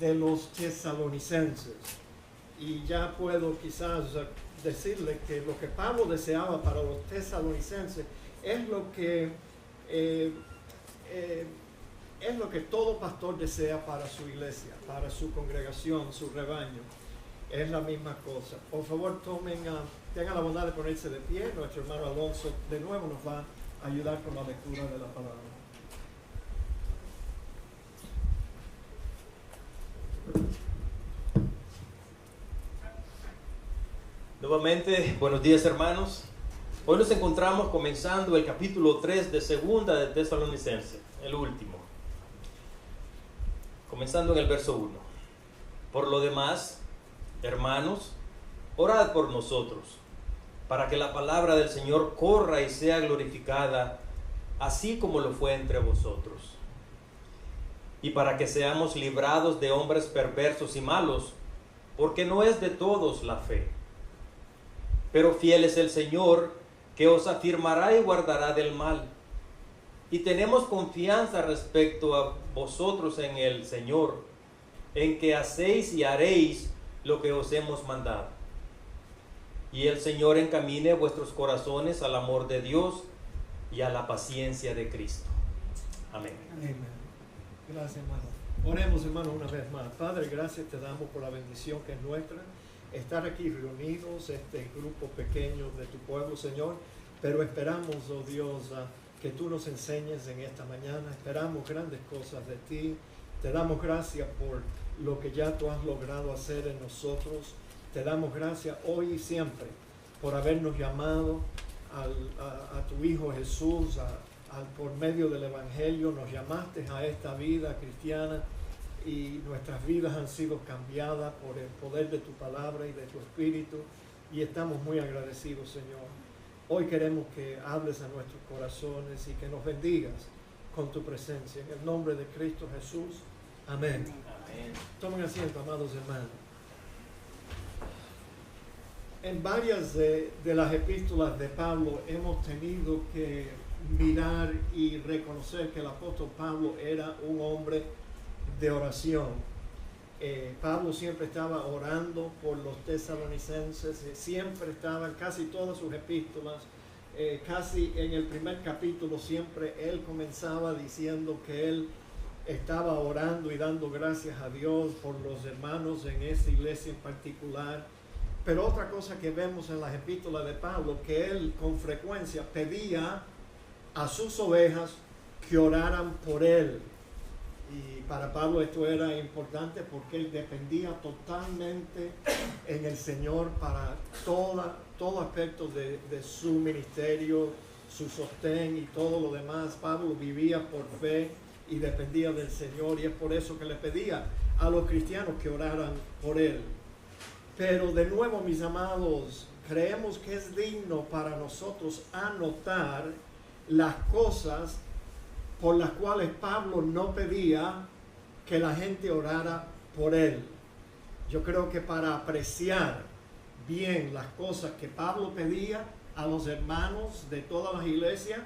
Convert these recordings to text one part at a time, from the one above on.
de los tesalonicenses. Y ya puedo quizás decirle que lo que Pablo deseaba para los tesalonicenses es lo que todo pastor desea para su iglesia, para su congregación, su rebaño. Es la misma cosa. Por favor, tengan la bondad de ponerse de pie. Nuestro hermano Alonso de nuevo nos va a ayudar con la lectura de la palabra. Nuevamente, buenos días, hermanos. Hoy nos encontramos comenzando el capítulo 3 de Segunda de Tesalonicenses, el último. Comenzando en el verso 1. Por lo demás, hermanos, orad por nosotros, para que la palabra del Señor corra y sea glorificada, así como lo fue entre vosotros. Y para que seamos librados de hombres perversos y malos, porque no es de todos la fe. Pero fiel es el Señor, que os afirmará y guardará del mal. Y tenemos confianza respecto a vosotros en el Señor, en que hacéis y haréis lo que os hemos mandado. Y el Señor encamine vuestros corazones al amor de Dios y a la paciencia de Cristo. Amén. Amén. Gracias, hermano. Oremos, hermano, una vez más. Padre, gracias te damos por la bendición que es nuestra, estar aquí reunidos, este grupo pequeño de tu pueblo, Señor, pero esperamos, oh Dios, que tú nos enseñes en esta mañana. Esperamos grandes cosas de ti. Te damos gracias por lo que ya tú has logrado hacer en nosotros. Te damos gracias hoy y siempre por habernos llamado a tu Hijo Jesús, por medio del Evangelio. Nos llamaste a esta vida cristiana y nuestras vidas han sido cambiadas por el poder de tu palabra y de tu Espíritu, y estamos muy agradecidos, Señor. Hoy queremos que hables a nuestros corazones y que nos bendigas con tu presencia. En el nombre de Cristo Jesús. Amén. Amén. Tomen asiento, amados hermanos. En varias de las epístolas de Pablo hemos tenido que mirar y reconocer que el apóstol Pablo era un hombre de oración. Pablo siempre estaba orando por los tesalonicenses, siempre estaba en casi todas sus epístolas, casi en el primer capítulo siempre él comenzaba diciendo que él estaba orando y dando gracias a Dios por los hermanos en esa iglesia en particular. Pero otra cosa que vemos en las epístolas de Pablo, que él con frecuencia pedía a sus ovejas que oraran por él. Y para Pablo esto era importante porque él dependía totalmente en el Señor para todo aspecto de su ministerio, su sostén y todo lo demás. Pablo vivía por fe y dependía del Señor, y es por eso que le pedía a los cristianos que oraran por él. Pero de nuevo, mis amados, creemos que es digno para nosotros anotar las cosas por las cuales Pablo no pedía que la gente orara por él. Yo creo que para apreciar bien las cosas que Pablo pedía a los hermanos de todas las iglesias,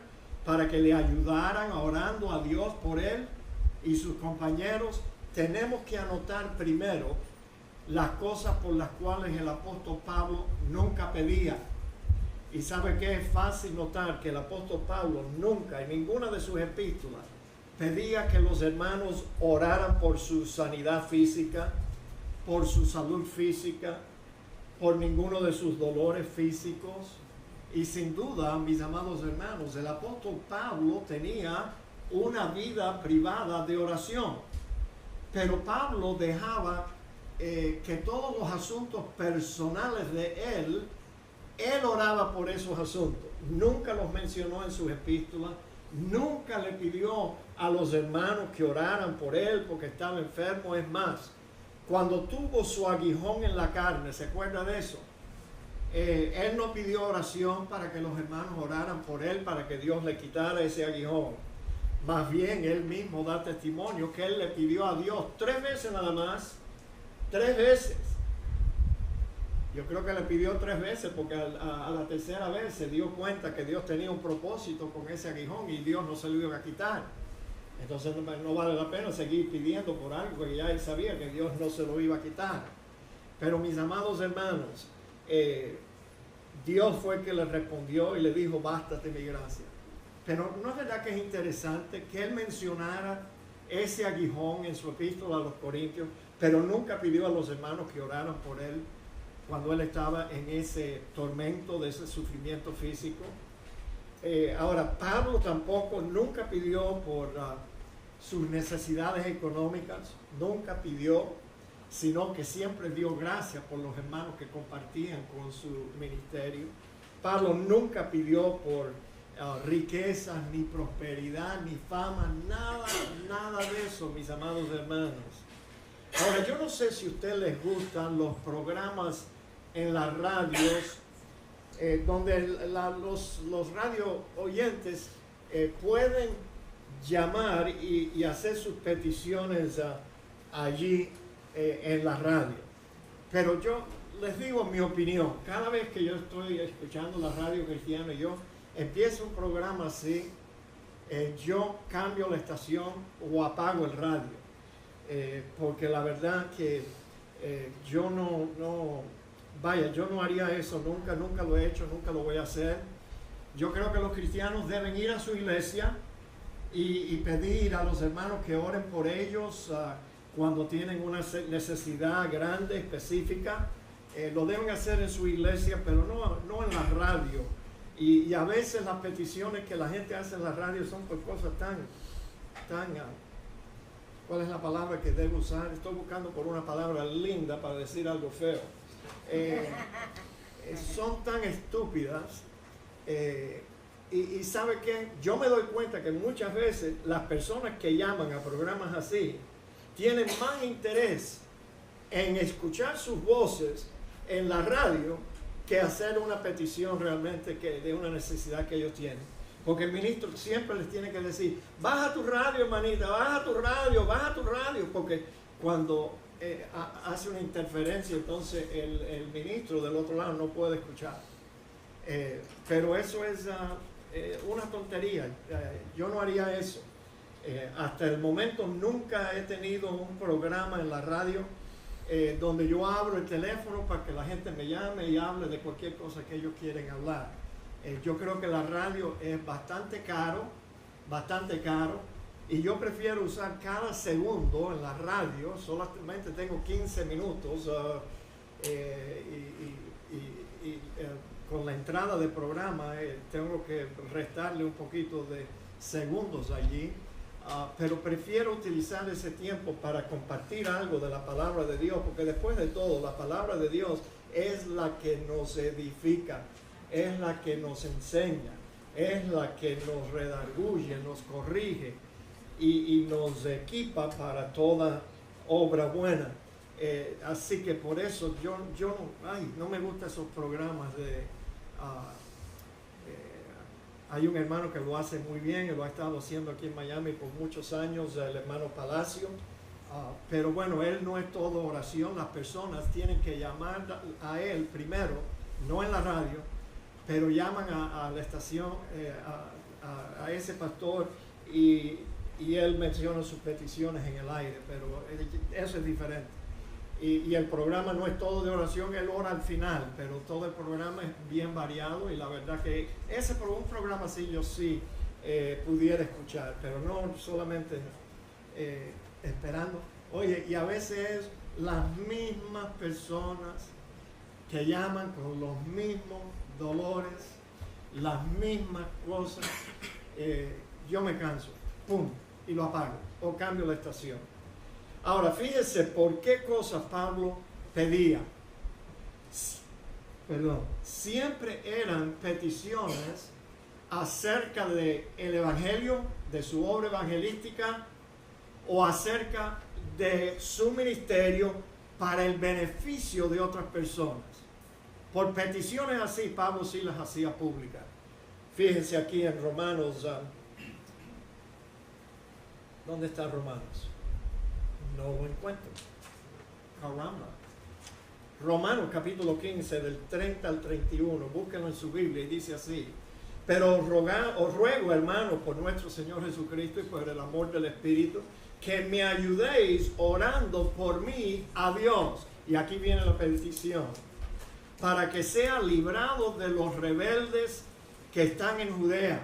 para que le ayudaran orando a Dios por él y sus compañeros, tenemos que anotar primero las cosas por las cuales el apóstol Pablo nunca pedía. Y sabe que es fácil notar que el apóstol Pablo nunca, en ninguna de sus epístolas, pedía que los hermanos oraran por su sanidad física, por su salud física, por ninguno de sus dolores físicos. Y sin duda, mis amados hermanos, el apóstol Pablo tenía una vida privada de oración. Pero Pablo dejaba que todos los asuntos personales de él oraba por esos asuntos. Nunca los mencionó en sus epístolas, nunca le pidió a los hermanos que oraran por él porque estaba enfermo. Es más, cuando tuvo su aguijón en la carne, ¿se acuerda de eso? Él no pidió oración para que los hermanos oraran por él, para que Dios le quitara ese aguijón. Más bien, él mismo da testimonio que él le pidió a Dios 3 veces nada más. 3 veces. Yo creo que le pidió 3 veces porque a la tercera vez se dio cuenta que Dios tenía un propósito con ese aguijón y Dios no se lo iba a quitar. Entonces no vale la pena seguir pidiendo por algo que ya él sabía que Dios no se lo iba a quitar. Pero mis amados hermanos, Dios fue el que le respondió y le dijo, bástate mi gracia. Pero ¿no es verdad que es interesante que él mencionara ese aguijón en su epístola a los Corintios, pero nunca pidió a los hermanos que oraran por él cuando él estaba en ese tormento de ese sufrimiento físico? Ahora, Pablo tampoco nunca pidió por sus necesidades económicas, nunca pidió, sino que siempre dio gracias por los hermanos que compartían con su ministerio. Pablo nunca pidió por riquezas, ni prosperidad, ni fama, nada de eso, mis amados hermanos. Ahora, yo no sé si a ustedes les gustan los programas en las radios, donde los radio oyentes pueden llamar y hacer sus peticiones allí en la radio. Pero yo les digo mi opinión. Cada vez que yo estoy escuchando la radio cristiana y yo empiezo un programa así, yo cambio la estación o apago el radio. Porque la verdad que yo no haría eso nunca lo he hecho, nunca lo voy a hacer. Yo creo que los cristianos deben ir a su iglesia y pedir a los hermanos que oren por ellos cuando tienen una necesidad grande, específica. Lo deben hacer en su iglesia, pero no en la radio. Y a veces las peticiones que la gente hace en la radio son por cosas tan ¿cuál es la palabra que debo usar? Estoy buscando por una palabra linda para decir algo feo. Son tan estúpidas. Y ¿sabe qué? Yo me doy cuenta que muchas veces las personas que llaman a programas así tienen más interés en escuchar sus voces en la radio que hacer una petición realmente de una necesidad que ellos tienen. Porque el ministro siempre les tiene que decir, baja tu radio, hermanita, baja tu radio, porque cuando hace una interferencia, entonces el ministro del otro lado no puede escuchar. Pero eso es una tontería. Yo no haría eso. Hasta el momento nunca he tenido un programa en la radio donde yo abro el teléfono para que la gente me llame y hable de cualquier cosa que ellos quieren hablar. Yo creo que la radio es bastante caro, y yo prefiero usar cada segundo en la radio. Solamente tengo 15 minutos con la entrada del programa tengo que restarle un poquito de segundos allí, pero prefiero utilizar ese tiempo para compartir algo de la palabra de Dios, porque después de todo la palabra de Dios es la que nos edifica, es la que nos enseña, es la que nos redarguye, nos corrige y nos equipa para toda obra buena. Así que por eso yo no me gustan esos programas de... hay un hermano que lo hace muy bien, y lo ha estado haciendo aquí en Miami por muchos años, el hermano Palacio. Pero bueno, él no es todo oración. Las personas tienen que llamar a él primero, no en la radio, pero llaman a la estación, a ese pastor, y él menciona sus peticiones en el aire, pero eso es diferente. Y el programa no es todo de oración, él ora al final, pero todo el programa es bien variado, y la verdad que un programa así yo sí pudiera escuchar, pero no solamente esperando. Oye, y a veces las mismas personas que llaman con los mismos dolores, las mismas cosas, yo me canso, pum, y lo apago, o cambio la estación. Ahora, fíjese por qué cosas Pablo pedía. Siempre eran peticiones acerca del evangelio, de su obra evangelística, o acerca de su ministerio para el beneficio de otras personas. Por peticiones así, Pablo sí las hacía públicas. Fíjense aquí en Romanos. ¿Dónde está Romanos? No lo encuentro. Caramba. Romanos capítulo 15, del 30 al 31. Búsquenlo en su Biblia y dice así: Pero os ruego, hermanos, por nuestro Señor Jesucristo y por el amor del Espíritu, que me ayudéis orando por mí a Dios. Y aquí viene la petición. Para que sea librado de los rebeldes que están en Judea,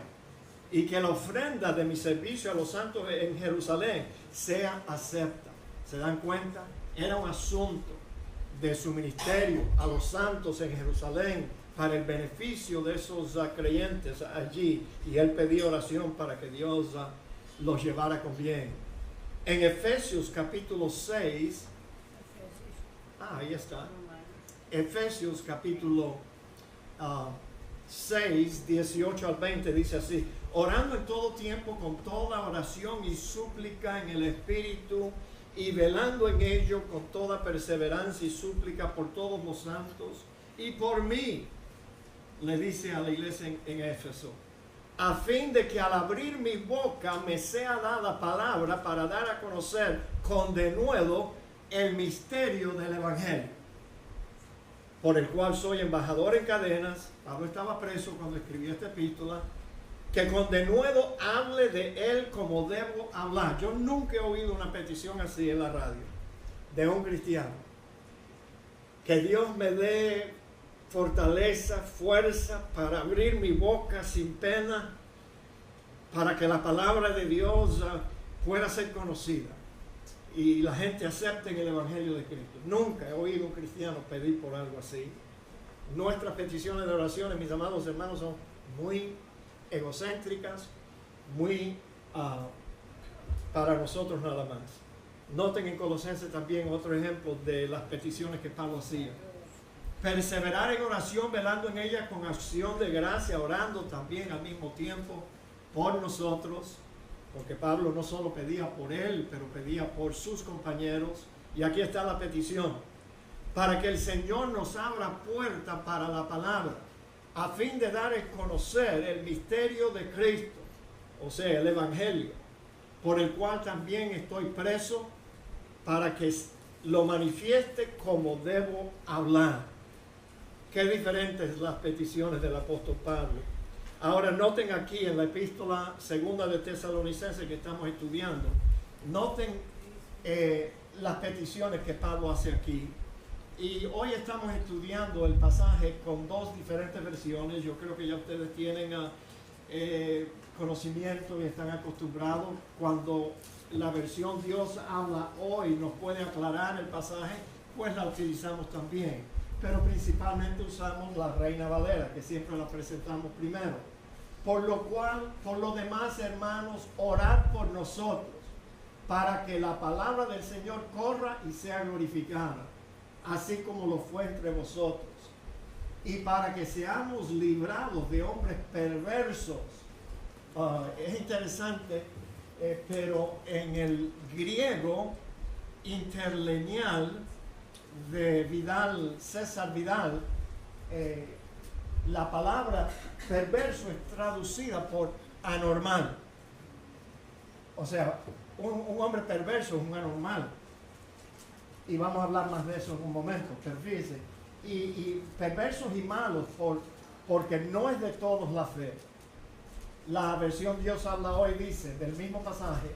y que la ofrenda de mi servicio a los santos en Jerusalén sea acepta. ¿Se dan cuenta? Era un asunto de su ministerio a los santos en Jerusalén para el beneficio de esos creyentes allí, y él pedía oración para que Dios los llevara con bien. En Efesios capítulo 6, ahí está. Efesios capítulo 6, 18 al 20 dice así: orando en todo tiempo con toda oración y súplica en el Espíritu, y velando en ello con toda perseverancia y súplica por todos los santos y por mí, le dice a la iglesia en Éfeso, a fin de que al abrir mi boca me sea dada palabra para dar a conocer con denuedo el misterio del Evangelio, por el cual soy embajador en cadenas. Pablo estaba preso cuando escribió esta epístola. Que con denuedo hable de él como debo hablar. Yo nunca he oído una petición así en la radio de un cristiano. Que Dios me dé fortaleza, fuerza para abrir mi boca sin pena, para que la palabra de Dios pueda ser conocida y la gente acepte en el Evangelio de Cristo. Nunca he oído un cristiano pedir por algo así. Nuestras peticiones de oraciones, mis amados hermanos, son muy egocéntricas, muy para nosotros nada más. Noten en Colosenses también otro ejemplo de las peticiones que Pablo hacía. Perseverar en oración, velando en ella con acción de gracia, orando también al mismo tiempo por nosotros, porque Pablo no solo pedía por él, pero pedía por sus compañeros. Y aquí está la petición: para que el Señor nos abra puerta para la palabra, a fin de dar a conocer el misterio de Cristo, o sea, el Evangelio, por el cual también estoy preso, para que lo manifieste como debo hablar. Qué diferentes las peticiones del apóstol Pablo. Ahora noten aquí en la epístola segunda de Tesalonicenses que estamos estudiando, noten las peticiones que Pablo hace aquí. Y hoy estamos estudiando el pasaje con dos diferentes versiones. Yo creo que ya ustedes tienen conocimiento y están acostumbrados. Cuando la versión Dios habla hoy nos puede aclarar el pasaje, pues la utilizamos también. Pero principalmente usamos la Reina Valera, que siempre la presentamos primero. Por lo demás, hermanos, orad por nosotros, para que la palabra del Señor corra y sea glorificada, así como lo fue entre vosotros, y para que seamos librados de hombres perversos. Es interesante, pero en el griego interlineal de Vidal, César Vidal, la palabra perverso es traducida por anormal. O sea, un hombre perverso es un anormal. Y vamos a hablar más de eso en un momento, pero fíjense, y perversos y malos porque no es de todos la fe. La versión Dios habla hoy dice, del mismo pasaje: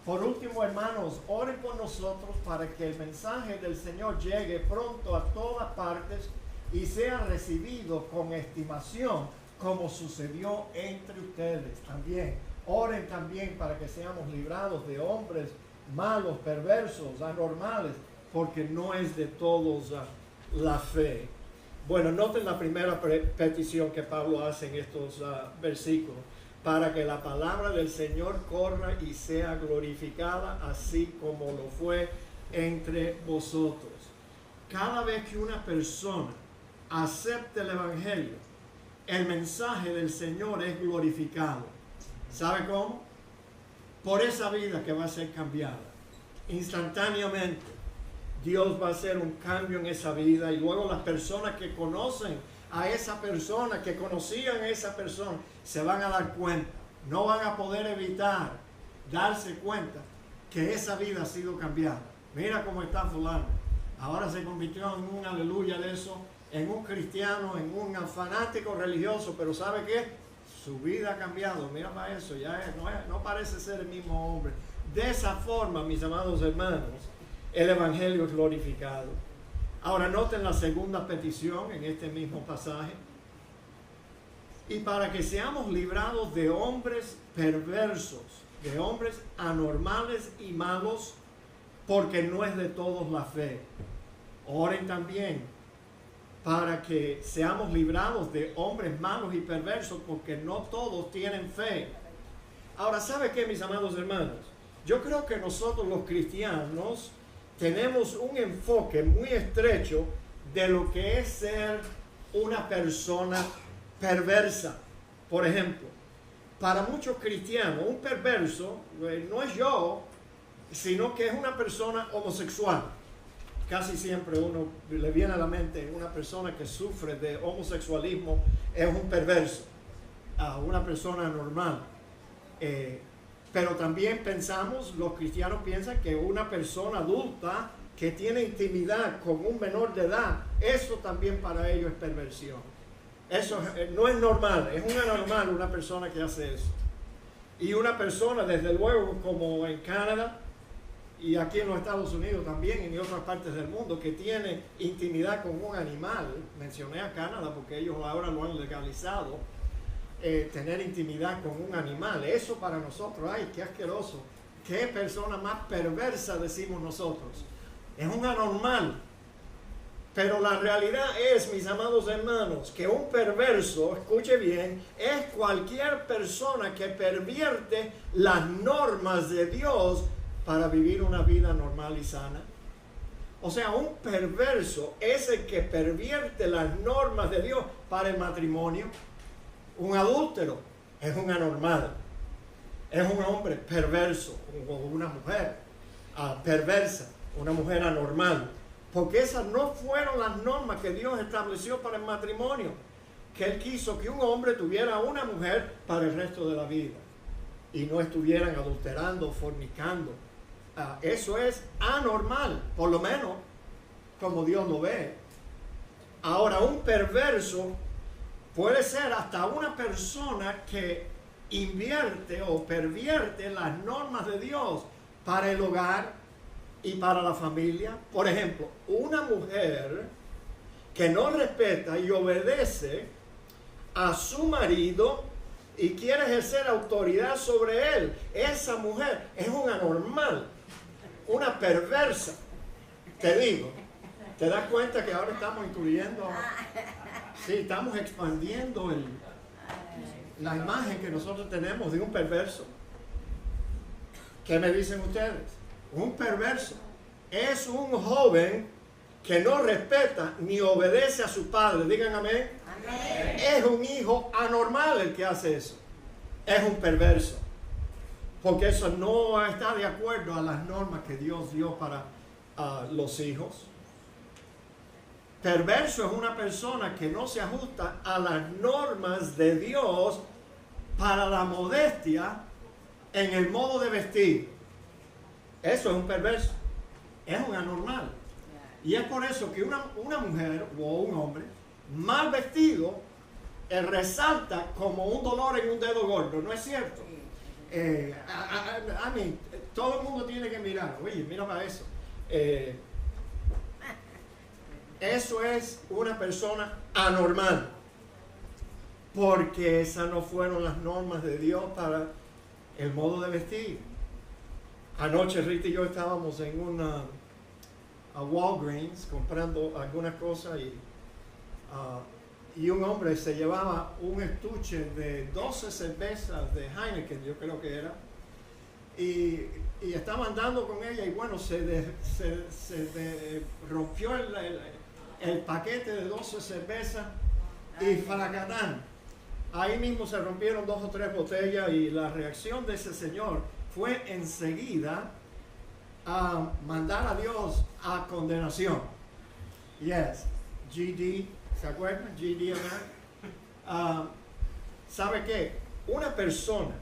por último, hermanos, oren por nosotros para que el mensaje del Señor llegue pronto a todas partes y sea recibido con estimación, como sucedió entre ustedes también. Oren también para que seamos librados de hombres malos, perversos, anormales, porque no es de todos la fe. Bueno, noten la primera petición que Pablo hace en estos versículos: para que la palabra del Señor corra y sea glorificada, así como lo fue entre vosotros. Cada vez que una persona acepte el Evangelio, el mensaje del Señor es glorificado. ¿Sabe cómo? Por esa vida que va a ser cambiada. Instantáneamente, Dios va a hacer un cambio en esa vida, y luego las personas que conocen a esa persona, que conocían a esa persona, se van a dar cuenta. No van a poder evitar darse cuenta que esa vida ha sido cambiada. Mira cómo está fulano. Ahora se convirtió en un aleluya de eso, en un cristiano, en un fanático religioso, pero ¿sabe qué? su vida ha cambiado, mira para eso, no parece ser el mismo hombre. De esa forma, mis amados hermanos, el Evangelio es glorificado. Ahora noten la segunda petición en este mismo pasaje. Y para que seamos librados de hombres perversos, de hombres anormales y malos, porque no es de todos la fe. Oren también para que seamos librados de hombres malos y perversos, porque no todos tienen fe. Ahora, ¿sabe qué, mis amados hermanos? Yo creo que nosotros los cristianos tenemos un enfoque muy estrecho de lo que es ser una persona perversa. Por ejemplo, para muchos cristianos, un perverso no es yo, sino que es una persona homosexual. Casi siempre uno le viene a la mente una persona que sufre de homosexualismo es un perverso, una persona normal. Pero también pensamos, los cristianos piensan que una persona adulta que tiene intimidad con un menor de edad, eso también para ellos es perversión. Eso no es normal, es un anormal una persona que hace eso. Y una persona, desde luego, como en Canadá y aquí en los Estados Unidos también, y en otras partes del mundo, que tiene intimidad con un animal. Mencioné a Canadá porque ellos ahora lo han legalizado. Tener intimidad con un animal, eso para nosotros, ay, qué asqueroso, qué persona más perversa, decimos nosotros. Es un anormal. Pero la realidad es, mis amados hermanos, que un perverso, escuche bien, es cualquier persona que pervierte las normas de Dios para vivir una vida normal y sana. O sea, un perverso es el que pervierte las normas de Dios para el matrimonio. Un adúltero es un anormal, es un hombre perverso, o una mujer perversa, una mujer anormal, porque esas no fueron las normas que Dios estableció para el matrimonio, que Él quiso que un hombre tuviera una mujer para el resto de la vida y no estuvieran adulterando, fornicando. Eso es anormal, por lo menos como Dios lo ve. Ahora, un perverso puede ser hasta una persona que invierte o pervierte las normas de Dios para el hogar y para la familia. Por ejemplo, una mujer que no respeta y obedece a su marido y quiere ejercer autoridad sobre él, esa mujer es una anormal, una perversa. Te digo, ¿te das cuenta que ahora estamos incluyendo? Sí, estamos expandiendo la imagen que nosotros tenemos de un perverso. ¿Qué me dicen ustedes? Un perverso es un joven que no respeta ni obedece a su padre. Digan amén. Amén. Es un hijo anormal el que hace eso. Es un perverso. Porque eso no está de acuerdo a las normas que Dios dio para los hijos. Perverso es una persona que no se ajusta a las normas de Dios para la modestia en el modo de vestir. Eso es un perverso. Es un anormal. Y es por eso que una mujer o un hombre mal vestido resalta como un dolor en un dedo gordo. ¿No es cierto? Todo el mundo tiene que mirar. Oye, mira para eso. Eso es una persona anormal, porque esas no fueron las normas de Dios para el modo de vestir. Anoche Rita y yo estábamos en una Walgreens comprando algunas cosas y un hombre se llevaba un estuche de 12 cervezas de Heineken, yo creo que era, y estaba andando con ella y bueno, se rompió el paquete de 12 cervezas y fracatán. Ahí mismo se rompieron 2 o 3 botellas y la reacción de ese señor fue enseguida a mandar a Dios a condenación. Yes, GD, ¿se acuerdan? GD ¿sabe qué? Una persona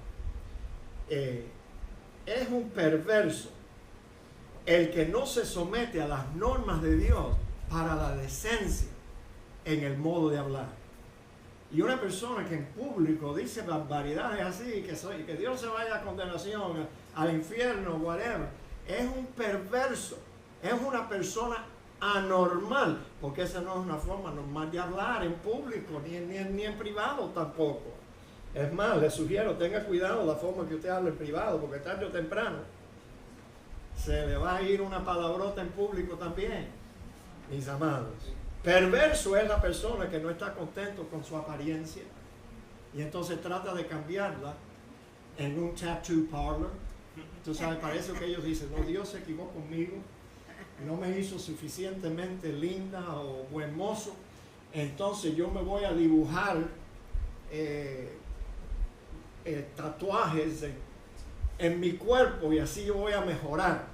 es un perverso el que no se somete a las normas de Dios para la decencia en el modo de hablar. Y una persona que en público dice barbaridades así, que Dios se vaya a condenación, al infierno, whatever, es un perverso, es una persona anormal, porque esa no es una forma normal de hablar en público, ni en privado tampoco. Es más, le sugiero, tenga cuidado la forma que usted habla en privado, porque tarde o temprano se le va a ir una palabrota en público también, mis amados. Perverso es la persona que no está contento con su apariencia y entonces trata de cambiarla en un tattoo parlor. Tú sabes, para eso que ellos dicen, no, Dios se equivocó conmigo, no me hizo suficientemente linda o buen mozo, entonces yo me voy a dibujar tatuajes en mi cuerpo y así yo voy a mejorar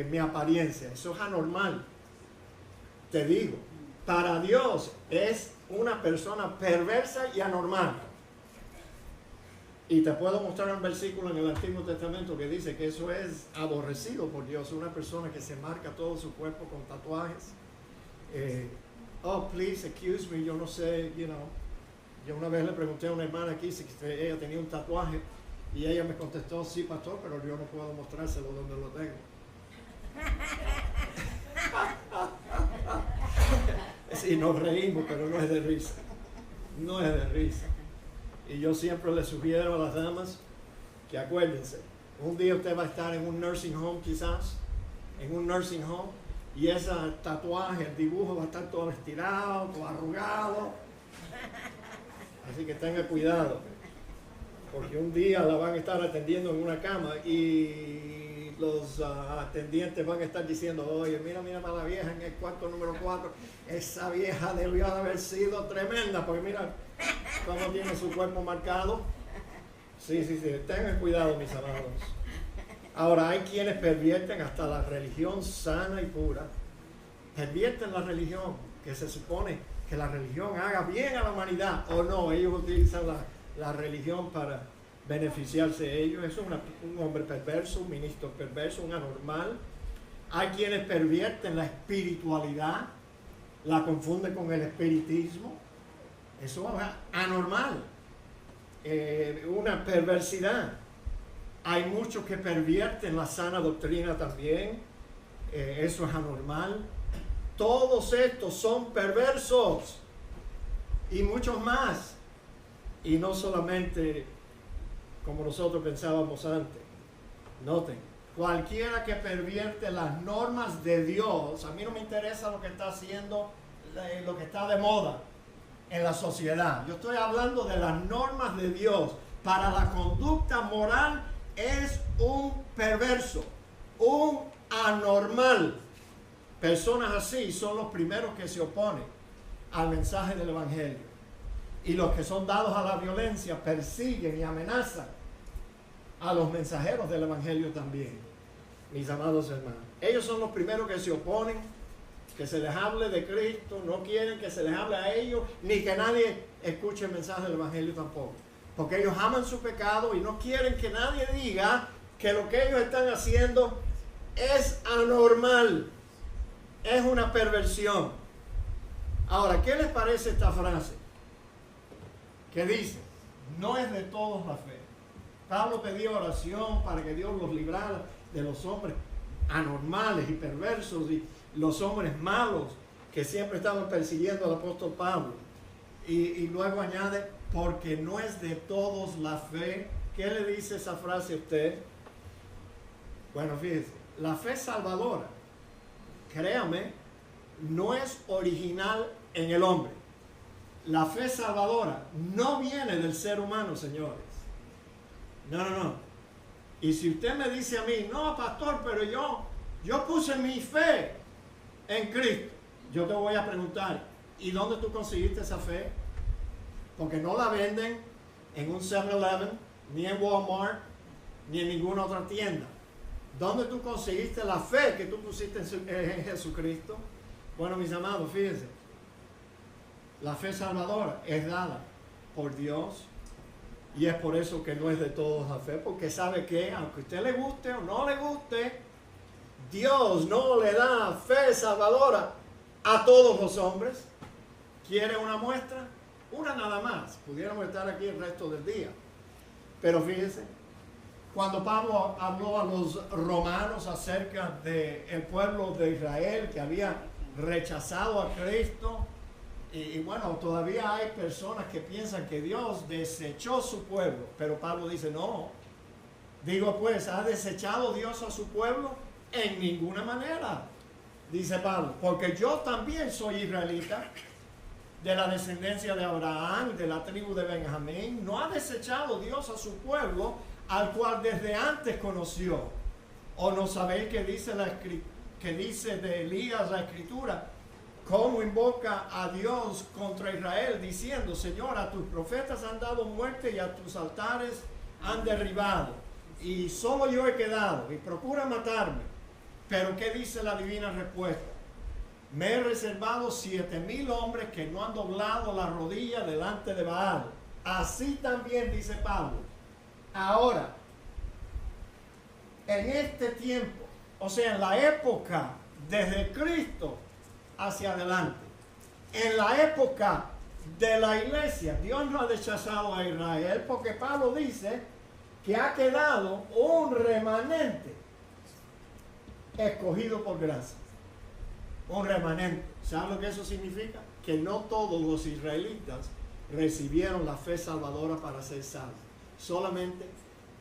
mi apariencia. Eso es anormal. Te digo, para Dios es una persona perversa y anormal. Y te puedo mostrar un versículo en el Antiguo Testamento que dice que eso es aborrecido por Dios, una persona que se marca todo su cuerpo con tatuajes. Oh, please excuse me, yo no sé, Yo una vez le pregunté a una hermana aquí si ella tenía un tatuaje y ella me contestó, sí, pastor, pero yo no puedo mostrárselo donde lo tengo. Sí, nos reímos, pero no es de risa. No es de risa. Y yo siempre le sugiero a las damas que acuérdense, un día usted va a estar en un nursing home quizás, en un nursing home, y ese tatuaje, el dibujo va a estar todo estirado, todo arrugado. Así que tenga cuidado, porque un día la van a estar atendiendo en una cama y los atendientes van a estar diciendo, oye, mira a la vieja en el cuarto número 4, esa vieja debió de haber sido tremenda, porque mira cómo tiene su cuerpo marcado. Sí, tengan cuidado, mis amados. Ahora, hay quienes pervierten hasta la religión sana y pura, pervierten la religión, que se supone que la religión haga bien a la humanidad, o no, ellos utilizan la religión para beneficiarse ellos. Eso es un hombre perverso, un ministro perverso, un anormal. Hay quienes pervierten la espiritualidad, la confunden con el espiritismo. Eso es anormal, una perversidad. Hay muchos que pervierten la sana doctrina también, eso es anormal. Todos estos son perversos y muchos más. Y no solamente como nosotros pensábamos antes. Noten, cualquiera que pervierte las normas de Dios, a mí no me interesa lo que está haciendo, lo que está de moda en la sociedad. Yo estoy hablando de las normas de Dios. Para la conducta moral es un perverso, un anormal. Personas así son los primeros que se oponen al mensaje del Evangelio. Y los que son dados a la violencia persiguen y amenazan a los mensajeros del Evangelio también, mis amados hermanos. Ellos son los primeros que se oponen, que se les hable de Cristo, no quieren que se les hable a ellos, ni que nadie escuche el mensaje del Evangelio tampoco. Porque ellos aman su pecado y no quieren que nadie diga que lo que ellos están haciendo es anormal. Es una perversión. Ahora, ¿qué les parece esta frase? Que dice, no es de todos la fe. Pablo pedía oración para que Dios los librara de los hombres anormales y perversos y los hombres malos que siempre estaban persiguiendo al apóstol Pablo. Y luego añade, porque no es de todos la fe. ¿Qué le dice esa frase a usted? Bueno, fíjese, la fe salvadora, créame, no es original en el hombre. La fe salvadora no viene del ser humano, señores. No. Y si usted me dice a mí, no, pastor, pero yo puse mi fe en Cristo, yo te voy a preguntar, ¿y dónde tú conseguiste esa fe? Porque no la venden en un 7-Eleven, ni en Walmart, ni en ninguna otra tienda. ¿Dónde tú conseguiste la fe que tú pusiste en Jesucristo? Bueno, mis amados, fíjense. La fe salvadora es dada por Dios y es por eso que no es de todos la fe, porque sabe que aunque a usted le guste o no le guste, Dios no le da fe salvadora a todos los hombres. ¿Quiere una muestra? una nada más. Pudiéramos estar aquí el resto del día. Pero fíjense, cuando Pablo habló a los romanos acerca del pueblo de Israel que había rechazado a Cristo, y bueno, todavía hay personas que piensan que Dios desechó su pueblo, pero Pablo dice no. Digo pues, ¿ha desechado Dios a su pueblo? En ninguna manera, dice Pablo, porque yo también soy israelita, de la descendencia de Abraham, de la tribu de Benjamín. No ha desechado Dios a su pueblo, al cual desde antes conoció. ¿O no sabéis que dice de Elías la Escritura? Cómo invoca a Dios contra Israel, diciendo: Señor, a tus profetas han dado muerte y a tus altares han derribado, y solo yo he quedado, y procura matarme. Pero ¿qué dice la divina respuesta? Me he reservado 7,000 hombres que no han doblado la rodilla delante de Baal. Así también dice Pablo. Ahora, en este tiempo, o sea, en la época desde Cristo hacia adelante, en la época de la iglesia, Dios no ha rechazado a Israel, porque Pablo dice que ha quedado un remanente escogido por gracia. Un remanente. ¿Saben lo que eso significa? Que no todos los israelitas recibieron la fe salvadora para ser salvos. Solamente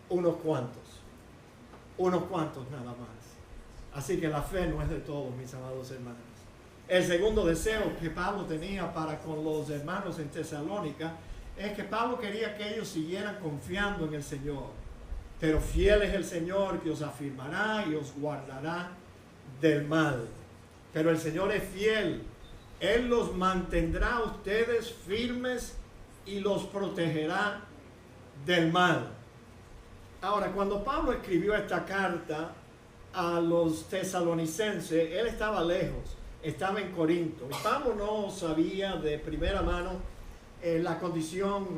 unos cuantos. Unos cuantos nada más. Así que la fe no es de todos, mis amados hermanos. El segundo deseo que Pablo tenía para con los hermanos en Tesalónica es que Pablo quería que ellos siguieran confiando en el Señor. Pero fiel es el Señor, que os afirmará y os guardará del mal. Pero el Señor es fiel. Él los mantendrá a ustedes firmes y los protegerá del mal. Ahora, cuando Pablo escribió esta carta a los tesalonicenses, él estaba lejos, estaba en Corinto. Y Pablo no sabía de primera mano la condición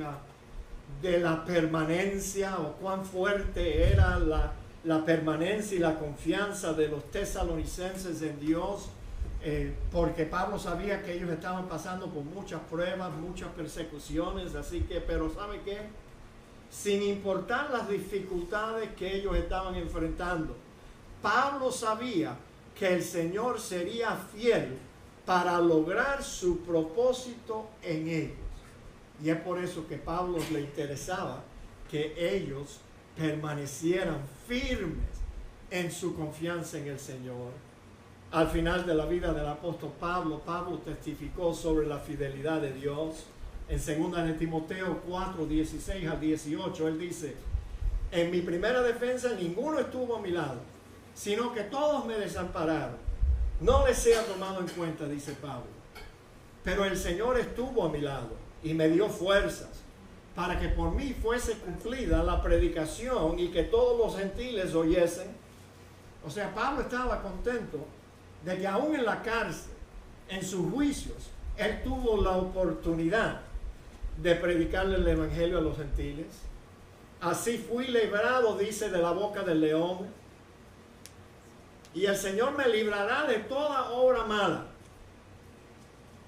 de la permanencia, o cuán fuerte era la permanencia y la confianza de los tesalonicenses en Dios. Porque Pablo sabía que ellos estaban pasando por muchas pruebas, muchas persecuciones, así que, pero ¿sabe qué? Sin importar las dificultades que ellos estaban enfrentando, Pablo sabía que el Señor sería fiel para lograr su propósito en ellos. Y es por eso que a Pablo le interesaba que ellos permanecieran firmes en su confianza en el Señor. Al final de la vida del apóstol Pablo, Pablo testificó sobre la fidelidad de Dios. En 2 de Timoteo 4, 16 al 18, él dice: en mi primera defensa ninguno estuvo a mi lado, sino que todos me desampararon. No les sea tomado en cuenta, dice Pablo. Pero el Señor estuvo a mi lado y me dio fuerzas para que por mí fuese cumplida la predicación y que todos los gentiles oyesen. O sea, Pablo estaba contento de que aún en la cárcel, en sus juicios, él tuvo la oportunidad de predicarle el evangelio a los gentiles. Así fui librado, dice, de la boca del león, y el Señor me librará de toda obra mala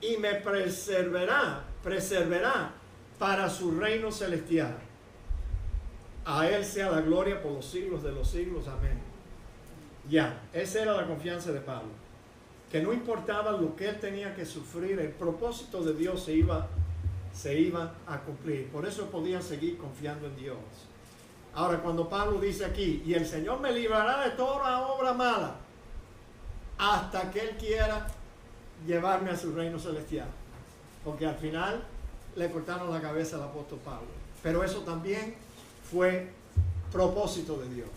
y me preservará para su reino celestial. A Él sea la gloria por los siglos de los siglos. Amén. Ya, esa era la confianza de Pablo, que no importaba lo que él tenía que sufrir, el propósito de Dios se iba a cumplir. Por eso podía seguir confiando en Dios. Ahora, cuando Pablo dice aquí: y el Señor me librará de toda obra mala, hasta que Él quiera llevarme a su reino celestial. Porque al final le cortaron la cabeza al apóstol Pablo. Pero eso también fue propósito de Dios.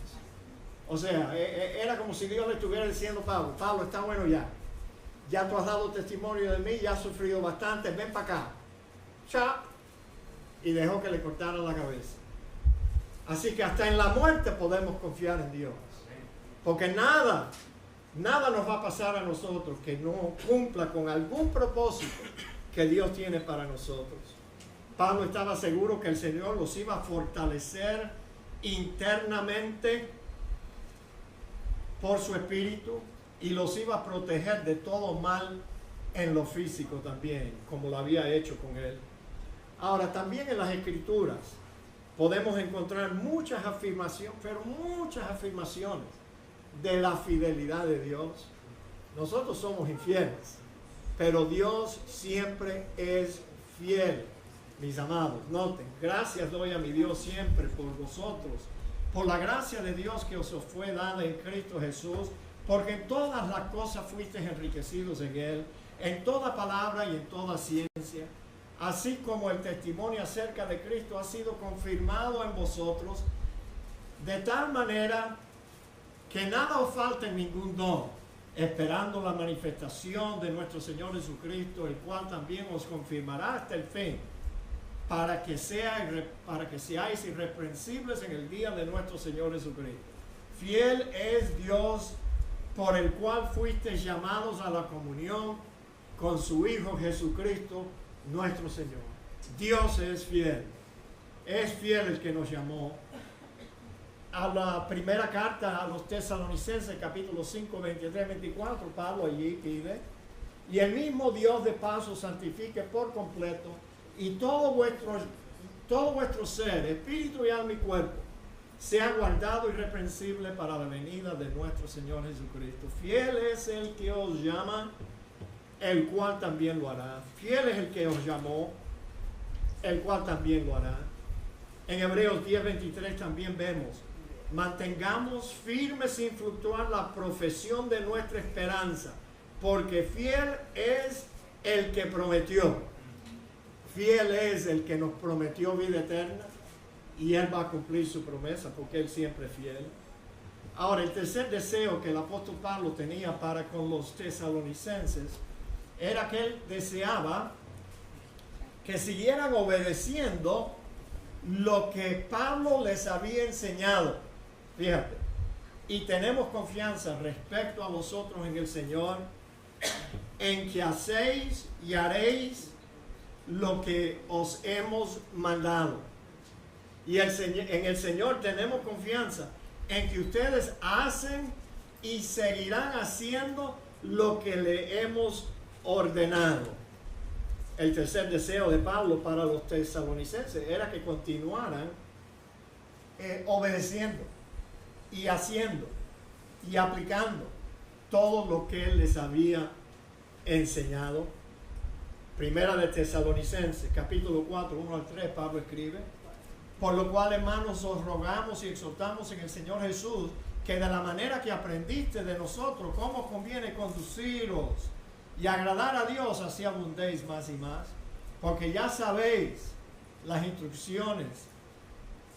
O sea, era como si Dios le estuviera diciendo: Pablo, está bueno ya. Ya tú has dado testimonio de mí, ya has sufrido bastante, ven para acá. Chao. Y dejó que le cortaran la cabeza. Así que hasta en la muerte podemos confiar en Dios. Porque nada nos va a pasar a nosotros que no cumpla con algún propósito que Dios tiene para nosotros. Pablo estaba seguro que el Señor los iba a fortalecer internamente por su espíritu y los iba a proteger de todo mal en lo físico también, como lo había hecho con él. Ahora, también en las Escrituras podemos encontrar muchas afirmaciones, pero muchas afirmaciones de la fidelidad de Dios. Nosotros somos infieles, pero Dios siempre es fiel. Mis amados, noten, gracias doy a mi Dios siempre por vosotros, por la gracia de Dios que os fue dada en Cristo Jesús, porque en todas las cosas fuisteis enriquecidos en Él, en toda palabra y en toda ciencia, así como el testimonio acerca de Cristo ha sido confirmado en vosotros, de tal manera que nada os falte en ningún don, esperando la manifestación de nuestro Señor Jesucristo, el cual también os confirmará hasta el fin, para que seáis irreprensibles en el día de nuestro Señor Jesucristo. Fiel es Dios, por el cual fuisteis llamados a la comunión con su Hijo Jesucristo, nuestro Señor. Dios es fiel el que nos llamó. A la primera carta a los Tesalonicenses, capítulo 5, 23, 24, Pablo allí pide: y el mismo Dios de paz os santifique por completo, y todo vuestro ser, espíritu y alma y cuerpo, sea guardado irreprensible para la venida de nuestro Señor Jesucristo. Fiel es el que os llama, el cual también lo hará. Fiel es el que os llamó, el cual también lo hará. En Hebreos 10:23 también vemos: mantengamos firme sin fluctuar la profesión de nuestra esperanza, porque fiel es el que prometió. Fiel es el que nos prometió vida eterna, y Él va a cumplir su promesa, porque Él siempre es fiel. Ahora, el tercer deseo que el apóstol Pablo tenía para con los tesalonicenses era que él deseaba que siguieran obedeciendo lo que Pablo les había enseñado. Fíjate, y tenemos confianza respecto a vosotros en el Señor, en que hacéis y haréis lo que os hemos mandado. Y en el Señor tenemos confianza en que ustedes hacen y seguirán haciendo lo que le hemos ordenado. El tercer deseo de Pablo para los tesalonicenses era que continuaran obedeciendo y haciendo y aplicando todo lo que él les había enseñado. Primera de Tesalonicenses, capítulo 4, 1 al 3, Pablo escribe: por lo cual, hermanos, os rogamos y exhortamos en el Señor Jesús, que de la manera que aprendiste de nosotros cómo conviene conduciros y agradar a Dios, así abundéis más y más, porque ya sabéis las instrucciones.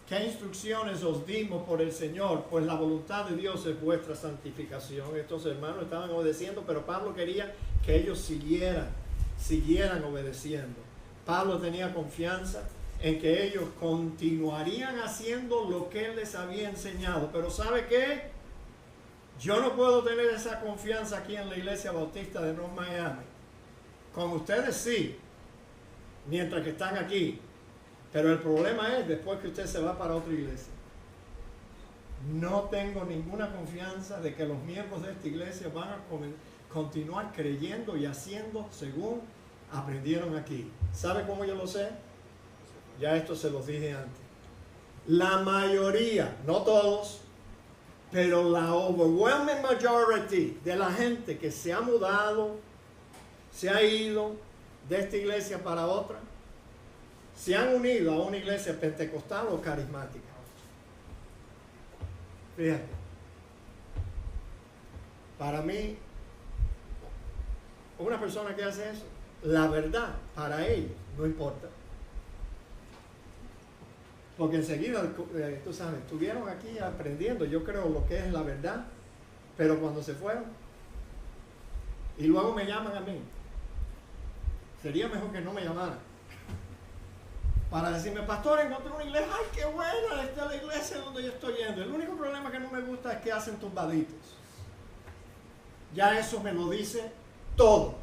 ¿Qué instrucciones os dimos por el Señor? Pues la voluntad de Dios es vuestra santificación. Estos hermanos estaban obedeciendo, pero Pablo quería que ellos siguieran obedeciendo. Pablo tenía confianza en que ellos continuarían haciendo lo que él les había enseñado. Pero ¿sabe qué? Yo no puedo tener esa confianza aquí en la Iglesia Bautista de North Miami. Con ustedes sí, mientras que están aquí. Pero el problema es después que usted se va para otra iglesia. No tengo ninguna confianza de que los miembros de esta iglesia van a continuar creyendo y haciendo según aprendieron aquí. ¿Sabe cómo yo lo sé? Ya esto se los dije antes. La mayoría, no todos, pero la overwhelming majority de la gente que se ha mudado, se ha ido de esta iglesia para otra, se han unido a una iglesia pentecostal o carismática. Fíjate, para mí, una persona que hace eso, la verdad, para ellos, no importa. Porque enseguida, tú sabes, estuvieron aquí aprendiendo, yo creo, lo que es la verdad, pero cuando se fueron, y luego me llaman a mí, sería mejor que no me llamaran. Para decirme: pastor, encontré una iglesia, ¡ay, qué buena! Esta es la iglesia donde yo estoy yendo. El único problema que no me gusta es que hacen tumbaditos. Ya eso me lo dice todo.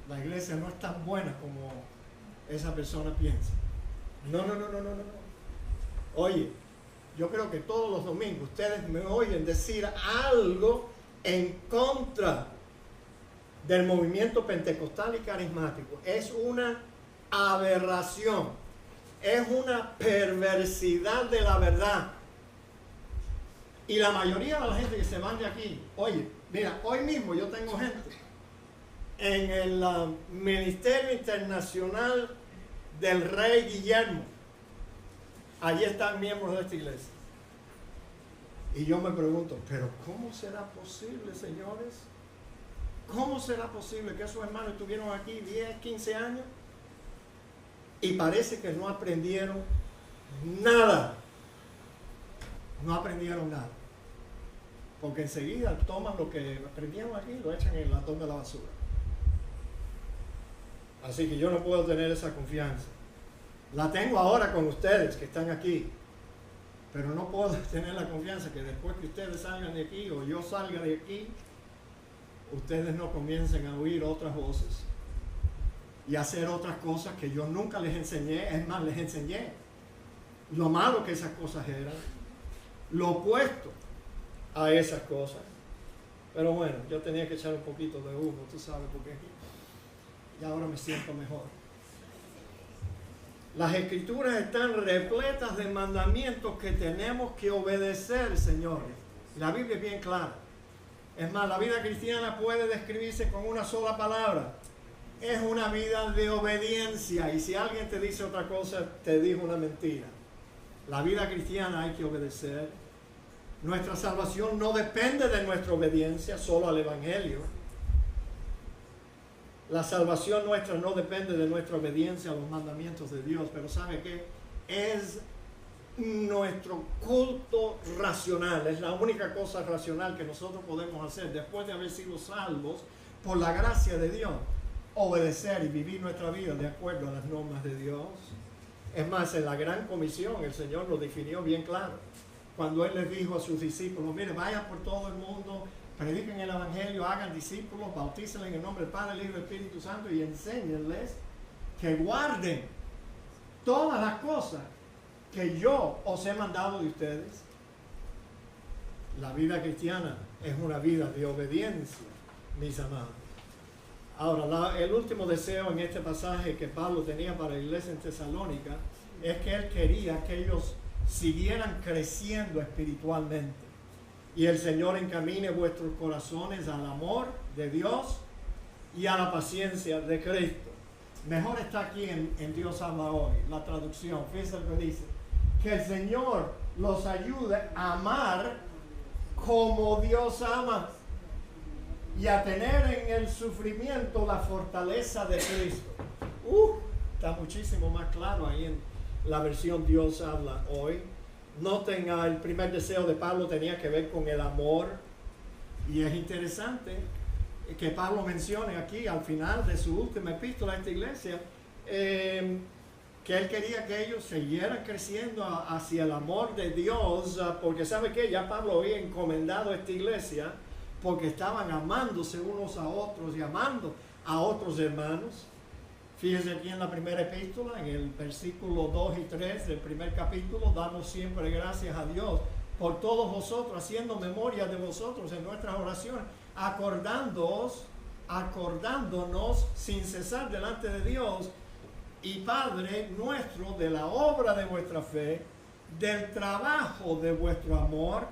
La iglesia no es tan buena como esa persona piensa. No. Oye, yo creo que todos los domingos ustedes me oyen decir algo en contra del movimiento pentecostal y carismático. Es una aberración, es una perversidad de la verdad. Y la mayoría de la gente que se van de aquí, oye, mira, hoy mismo yo tengo gente en el Ministerio Internacional del Rey Guillermo. Allí están miembros de esta iglesia. Y yo me pregunto, ¿pero cómo será posible, señores? ¿Cómo será posible que esos hermanos estuvieron aquí 10, 15 años y parece que no aprendieron nada? No aprendieron nada. Porque enseguida toman lo que aprendieron aquí y lo echan en el latón de la basura. Así que yo no puedo tener esa confianza. La tengo ahora con ustedes que están aquí. Pero no puedo tener la confianza que después que ustedes salgan de aquí o yo salga de aquí, ustedes no comiencen a oír otras voces y hacer otras cosas que yo nunca les enseñé. Es más, les enseñé lo malo que esas cosas eran, lo opuesto a esas cosas. Pero bueno, yo tenía que echar un poquito de humo, tú sabes, porque y ahora me siento mejor. Las escrituras están repletas de mandamientos que tenemos que obedecer, señores. La Biblia es bien clara. Es más, la vida cristiana puede describirse con una sola palabra. Es una vida de obediencia. Y si alguien te dice otra cosa, te dijo una mentira. La vida cristiana hay que obedecer. Nuestra salvación no depende de nuestra obediencia, solo al Evangelio. La salvación nuestra no depende de nuestra obediencia a los mandamientos de Dios, pero ¿sabe qué? Es nuestro culto racional, es la única cosa racional que nosotros podemos hacer después de haber sido salvos por la gracia de Dios, obedecer y vivir nuestra vida de acuerdo a las normas de Dios. Es más, en la gran comisión el Señor lo definió bien claro, cuando Él les dijo a sus discípulos, mire, vayan por todo el mundo, prediquen el Evangelio, hagan discípulos, bautícenlos en el nombre del Padre, del Hijo y del Espíritu Santo y enséñenles que guarden todas las cosas que yo os he mandado de ustedes. La vida cristiana es una vida de obediencia, mis amados. Ahora, el último deseo en este pasaje que Pablo tenía para la iglesia en Tesalónica es que él quería que ellos siguieran creciendo espiritualmente. Y el Señor encamine vuestros corazones al amor de Dios y a la paciencia de Cristo. Mejor está aquí en Dios habla hoy, la traducción. Fíjense lo que dice. Que el Señor los ayude a amar como Dios ama y a tener en el sufrimiento la fortaleza de Cristo. Está muchísimo más claro ahí en la versión Dios habla hoy. Noten, el primer deseo de Pablo tenía que ver con el amor. Y es interesante que Pablo mencione aquí al final de su última epístola a esta iglesia que él quería que ellos siguieran creciendo hacia el amor de Dios, porque sabe que ya Pablo había encomendado a esta iglesia porque estaban amándose unos a otros y amando a otros hermanos. Fíjense aquí en la primera epístola, en el versículo 2 y 3 del primer capítulo, damos siempre gracias a Dios por todos vosotros, haciendo memoria de vosotros en nuestras oraciones, acordándonos sin cesar delante de Dios y Padre nuestro de la obra de vuestra fe, del trabajo de vuestro amor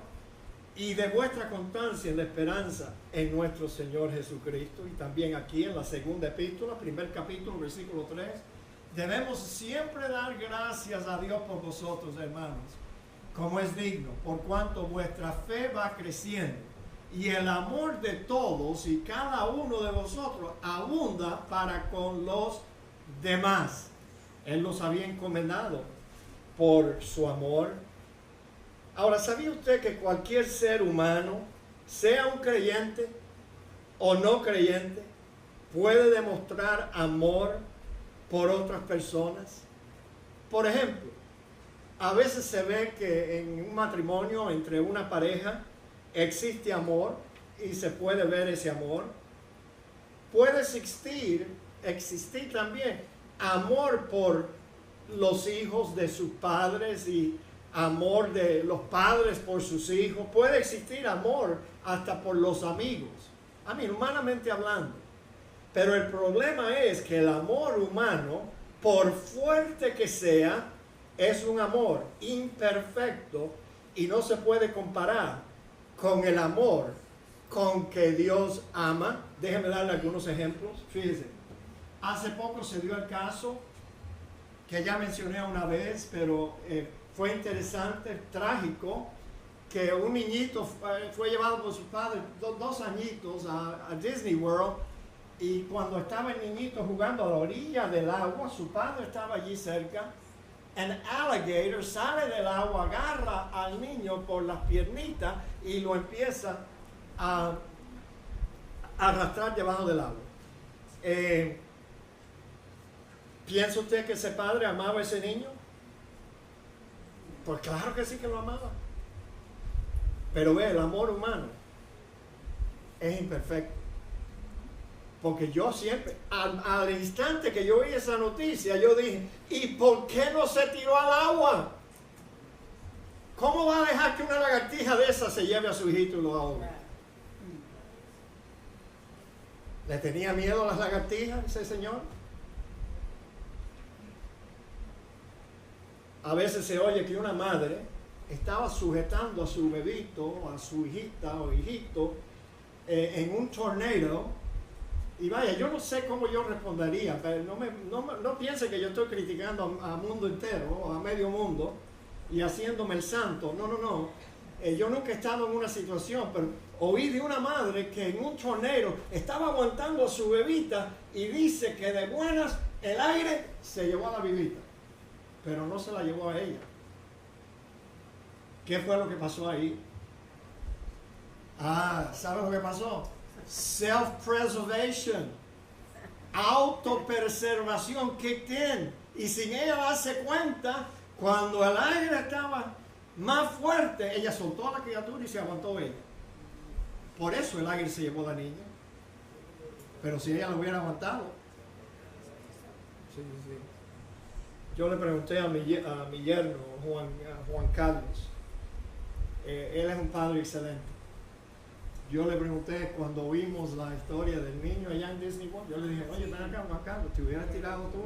y de vuestra constancia en la esperanza en nuestro Señor Jesucristo. Y también aquí en la segunda epístola, primer capítulo, versículo 3, debemos siempre dar gracias a Dios por vosotros, hermanos, como es digno, por cuanto vuestra fe va creciendo y el amor de todos y cada uno de vosotros abunda para con los demás. Él los había encomendado por su amor. Ahora, ¿sabía usted que cualquier ser humano, sea un creyente o no creyente, puede demostrar amor por otras personas? Por ejemplo, a veces se ve que en un matrimonio entre una pareja existe amor y se puede ver ese amor. Puede existir también amor por los hijos de sus padres y amor de los padres por sus hijos. Puede existir amor hasta por los amigos, humanamente hablando. Pero el problema es que el amor humano por fuerte que sea, es un amor imperfecto y no se puede comparar con el amor con que Dios ama. Déjenme darle algunos ejemplos. Fíjense, hace poco se dio el caso que ya mencioné una vez, pero fue interesante, trágico, que un niñito fue llevado por su padre, dos añitos, a Disney World, y cuando estaba el niñito jugando a la orilla del agua, su padre estaba allí cerca. Un alligator sale del agua, agarra al niño por las piernitas y lo empieza a arrastrar debajo del agua. ¿Piensa usted que ese padre amaba a ese niño? Pues claro que sí que lo amaba. Pero ve, el amor humano es imperfecto. Porque yo siempre, al instante que yo oí esa noticia, yo dije, ¿y por qué no se tiró al agua? ¿Cómo va a dejar que una lagartija de esa se lleve a su hijito y lo ahogue? ¿Le tenía miedo a las lagartijas ese señor? A veces se oye que una madre estaba sujetando a su bebito, a su hijita o hijito, en un tornado. Y vaya, yo no sé cómo yo respondería, pero no piense que yo estoy criticando al mundo entero, a medio mundo, y haciéndome el santo. No. Yo nunca he estado en una situación, pero oí de una madre que en un tornado estaba aguantando a su bebita y dice que de buenas el aire se llevó a la bebita, pero no se la llevó a ella. ¿Qué fue lo que pasó ahí? ¿Sabes lo que pasó? Self-preservation, autopreservación kicked in, y sin ella darse cuenta, cuando el aire estaba más fuerte, ella soltó a la criatura y se aguantó ella. Por eso el aire se llevó a la niña. Pero si ella lo hubiera aguantado. Sí. Yo le pregunté a mi yerno, Juan Carlos. Él es un padre excelente. Yo le pregunté cuando vimos la historia del niño allá en Disney World, yo le dije, oye, ven acá, Juan Carlos, ¿te hubieras tirado tú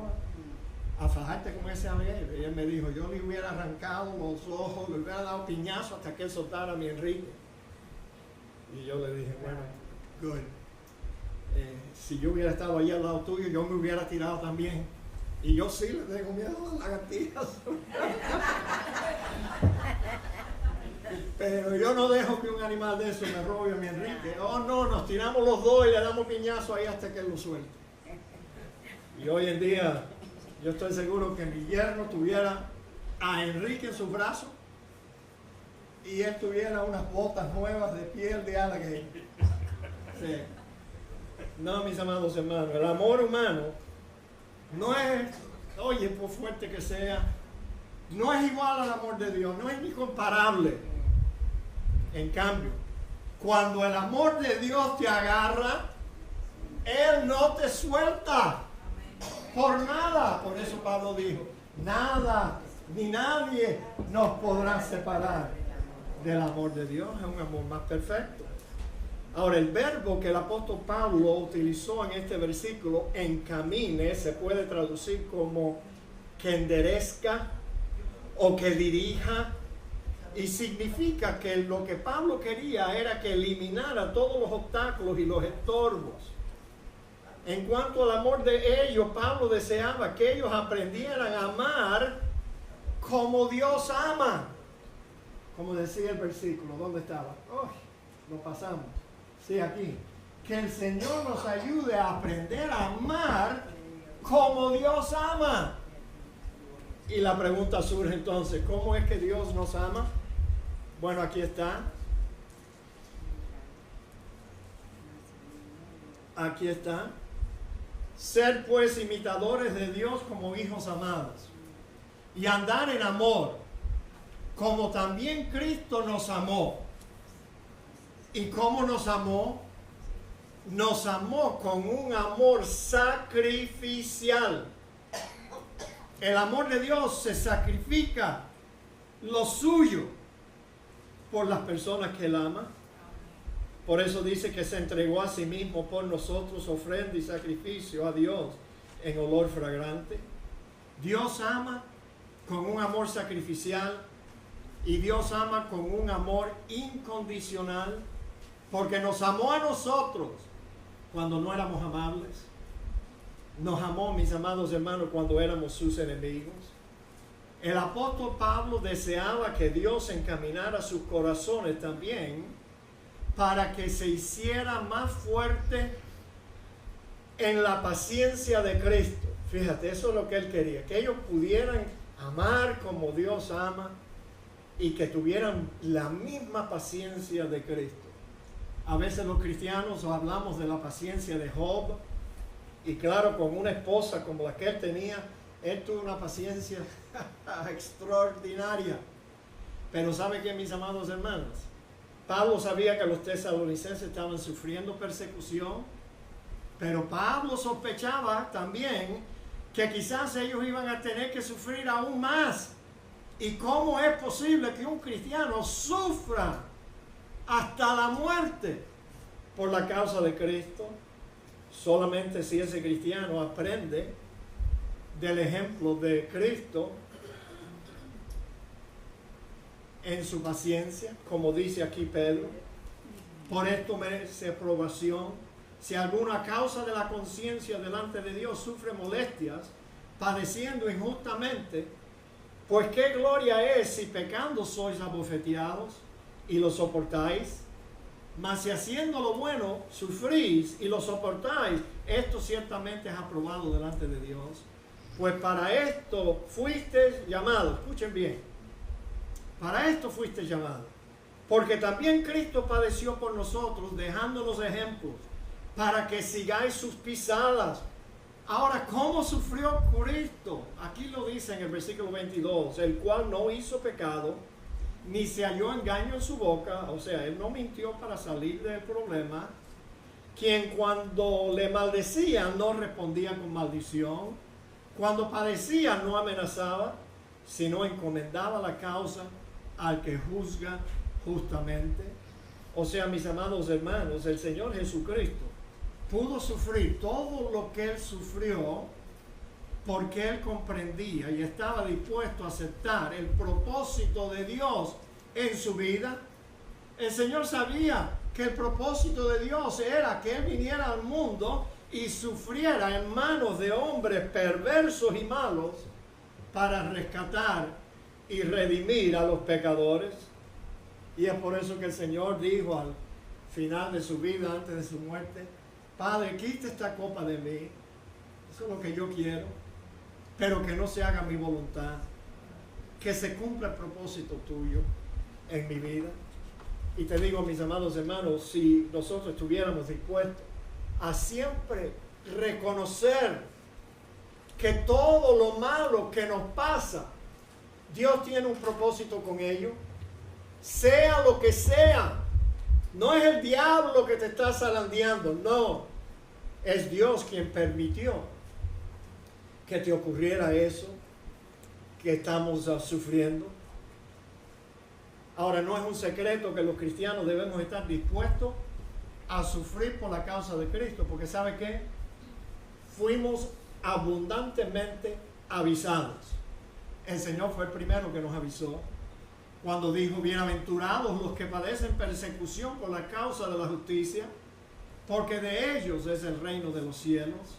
a fajarte con ese alligator? Y él me dijo, yo le hubiera arrancado los ojos, le hubiera dado piñazo hasta que él soltara a mi Enrique. Y yo le dije, bueno, good. Si yo hubiera estado allí al lado tuyo, yo me hubiera tirado también. Y yo sí le tengo miedo a las lagartijas. Pero yo no dejo que un animal de eso me robe a mi Enrique. Oh no, nos tiramos los dos y le damos piñazo ahí hasta que él lo suelte. Y hoy en día yo estoy seguro que mi yerno tuviera a Enrique en sus brazos y él tuviera unas botas nuevas de piel de alligator. Sí. No, mis amados hermanos, el amor humano no es, oye, por fuerte que sea, no es igual al amor de Dios, no es ni comparable. En cambio, cuando el amor de Dios te agarra, Él no te suelta por nada. Por eso Pablo dijo, nada ni nadie nos podrá separar del amor de Dios. Es un amor más perfecto. Ahora, el verbo que el apóstol Pablo utilizó en este versículo, encamine, se puede traducir como que enderezca o que dirija. Y significa que lo que Pablo quería era que eliminara todos los obstáculos y los estorbos. En cuanto al amor de ellos, Pablo deseaba que ellos aprendieran a amar como Dios ama. Como decía el versículo, ¿dónde estaba? Lo pasamos. Sí, aquí. Que el Señor nos ayude a aprender a amar como Dios ama. Y la pregunta surge entonces, ¿cómo es que Dios nos ama? Bueno, aquí está. Aquí está. Ser pues imitadores de Dios como hijos amados. Y andar en amor, como también Cristo nos amó. ¿Y cómo nos amó? Nos amó con un amor sacrificial. El amor de Dios se sacrifica lo suyo por las personas que Él ama. Por eso dice que se entregó a sí mismo por nosotros, ofrenda y sacrificio a Dios en olor fragante. Dios ama con un amor sacrificial y Dios ama con un amor incondicional, porque nos amó a nosotros cuando no éramos amables. Nos amó, mis amados hermanos, cuando éramos sus enemigos. El apóstol Pablo deseaba que Dios encaminara sus corazones también para que se hiciera más fuerte en la paciencia de Cristo. Fíjate, eso es lo que él quería, que ellos pudieran amar como Dios ama y que tuvieran la misma paciencia de Cristo. A veces los cristianos hablamos de la paciencia de Job, y claro, con una esposa como la que él tenía, él tuvo una paciencia extraordinaria. Pero ¿sabe qué, mis amados hermanos? Pablo sabía que los tesalonicenses estaban sufriendo persecución, pero Pablo sospechaba también que quizás ellos iban a tener que sufrir aún más. ¿Y cómo es posible que un cristiano sufra hasta la muerte por la causa de Cristo? Solamente si ese cristiano aprende del ejemplo de Cristo en su paciencia, como dice aquí Pedro. Por esto merece aprobación. Si alguna causa de la conciencia delante de Dios sufre molestias, padeciendo injustamente, pues qué gloria es si pecando sois abofeteados y lo soportáis. Mas si haciendo lo bueno sufrís y lo soportáis, esto ciertamente es aprobado delante de Dios. Pues para esto fuisteis llamados. Escuchen bien. Para esto fuisteis llamados. Porque también Cristo padeció por nosotros, dejándonos ejemplos, para que sigáis sus pisadas. Ahora, ¿cómo sufrió Cristo? Aquí lo dice en el versículo 22, el cual no hizo pecado, ni se halló engaño en su boca, o sea, él no mintió para salir del problema, quien cuando le maldecían no respondía con maldición, cuando padecía no amenazaba, sino encomendaba la causa al que juzga justamente. O sea, mis amados hermanos, el Señor Jesucristo pudo sufrir todo lo que él sufrió porque él comprendía y estaba dispuesto a aceptar el propósito de Dios en su vida. El Señor sabía que el propósito de Dios era que él viniera al mundo y sufriera en manos de hombres perversos y malos para rescatar y redimir a los pecadores. Y es por eso que el Señor dijo al final de su vida, antes de su muerte: Padre, quita esta copa de mí, eso es lo que yo quiero, pero que no se haga mi voluntad, que se cumpla el propósito tuyo en mi vida. Y te digo, mis amados hermanos, si nosotros estuviéramos dispuestos a siempre reconocer que todo lo malo que nos pasa, Dios tiene un propósito con ello, sea lo que sea. No es el diablo que te está zarandeando, no. Es Dios quien permitió que te ocurriera eso que estamos sufriendo. Ahora, no es un secreto que los cristianos debemos estar dispuestos a sufrir por la causa de Cristo, porque ¿sabe qué? Fuimos abundantemente avisados. El Señor fue el primero que nos avisó cuando dijo: bienaventurados los que padecen persecución por la causa de la justicia, porque de ellos es el reino de los cielos.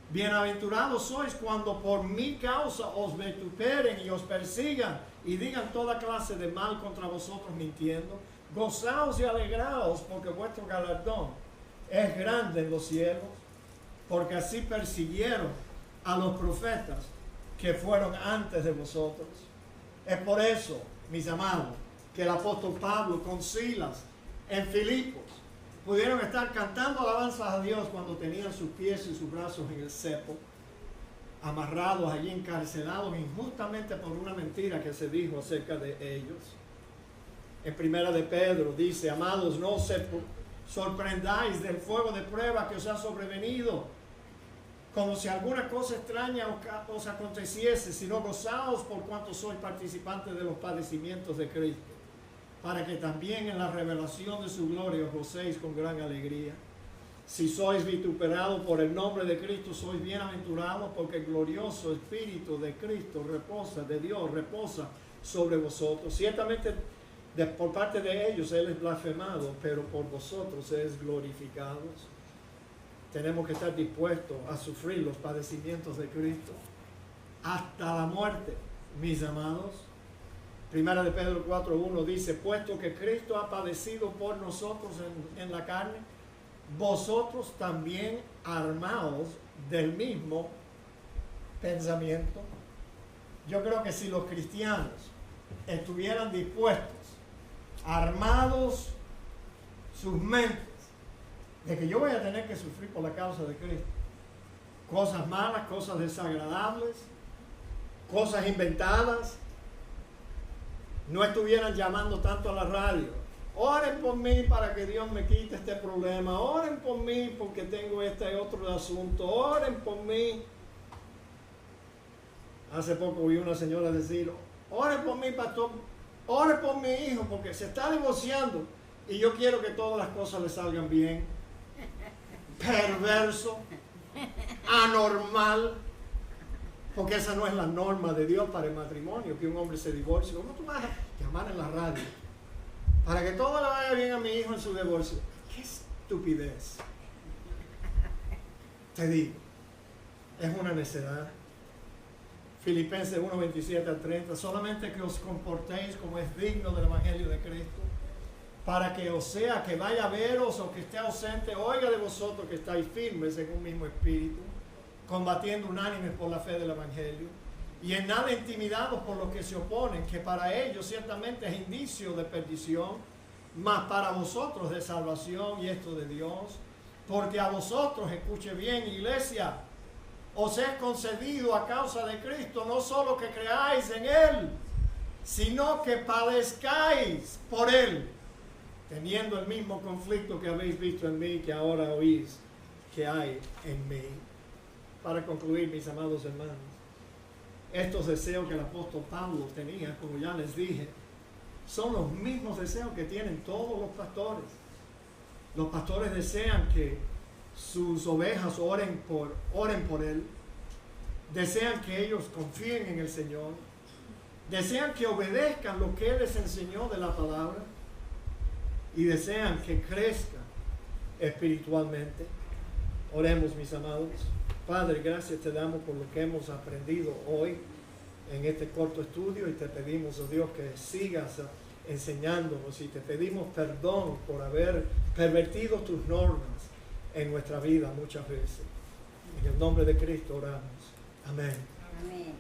Bienaventurados sois cuando por mi causa os vituperen y os persigan y digan toda clase de mal contra vosotros mintiendo. Gozaos y alegraos, porque vuestro galardón es grande en los cielos, porque así persiguieron a los profetas que fueron antes de vosotros. Es por eso, mis amados, que el apóstol Pablo con Silas en Filipos pudieron estar cantando alabanzas a Dios cuando tenían sus pies y sus brazos en el cepo, amarrados allí, encarcelados injustamente por una mentira que se dijo acerca de ellos. En Primera de Pedro dice: amados, no os sorprendáis del fuego de prueba que os ha sobrevenido, como si alguna cosa extraña os aconteciese, sino gozaos por cuanto sois participantes de los padecimientos de Cristo, para que también en la revelación de su gloria os gocéis con gran alegría. Si sois vituperados por el nombre de Cristo, sois bienaventurados, porque el glorioso Espíritu de Cristo reposa, de Dios reposa sobre vosotros. Ciertamente por parte de ellos Él es blasfemado, pero por vosotros es glorificado. Tenemos que estar dispuestos a sufrir los padecimientos de Cristo hasta la muerte, mis amados. Primera de Pedro 4:1 dice, puesto que Cristo ha padecido por nosotros en la carne, vosotros también armaos del mismo pensamiento. Yo creo que si los cristianos estuvieran dispuestos, armados sus mentes, de que yo voy a tener que sufrir por la causa de Cristo, cosas malas, cosas desagradables, cosas inventadas, no estuvieran llamando tanto a la radio, oren por mí para que Dios me quite este problema, oren por mí porque tengo este otro asunto, oren por mí. Hace poco vi una señora decir, oren por mí, pastor, oren por mi hijo porque se está divorciando y yo quiero que todas las cosas le salgan bien. Perverso, anormal, porque esa no es la norma de Dios para el matrimonio, que un hombre se divorcie. ¿Cómo tú vas a llamar en la radio para que todo le vaya bien a mi hijo en su divorcio? ¡Qué estupidez! Te digo, es una necedad. Filipenses 1:27-30, solamente que os comportéis como es digno del Evangelio de Cristo, para que os sea que vaya a veros o que esté ausente, oiga de vosotros que estáis firmes en un mismo espíritu, combatiendo unánimes por la fe del Evangelio, y en nada intimidados por los que se oponen, que para ellos ciertamente es indicio de perdición, mas para vosotros de salvación, y esto de Dios, porque a vosotros, escuche bien, iglesia, os es concedido a causa de Cristo, no solo que creáis en Él, sino que padezcáis por Él, teniendo el mismo conflicto que habéis visto en mí, que ahora oís que hay en mí. Para concluir, mis amados hermanos, estos deseos que el apóstol Pablo tenía, como ya les dije, son los mismos deseos que tienen todos los pastores. Los pastores desean que sus ovejas oren por Él, desean que ellos confíen en el Señor, desean que obedezcan lo que Él les enseñó de la palabra y desean que crezcan espiritualmente. Oremos, mis amados. Padre, gracias te damos por lo que hemos aprendido hoy en este corto estudio y te pedimos, oh Dios, que sigas enseñándonos y te pedimos perdón por haber pervertido tus normas en nuestra vida muchas veces. En el nombre de Cristo oramos. Amén. Amén.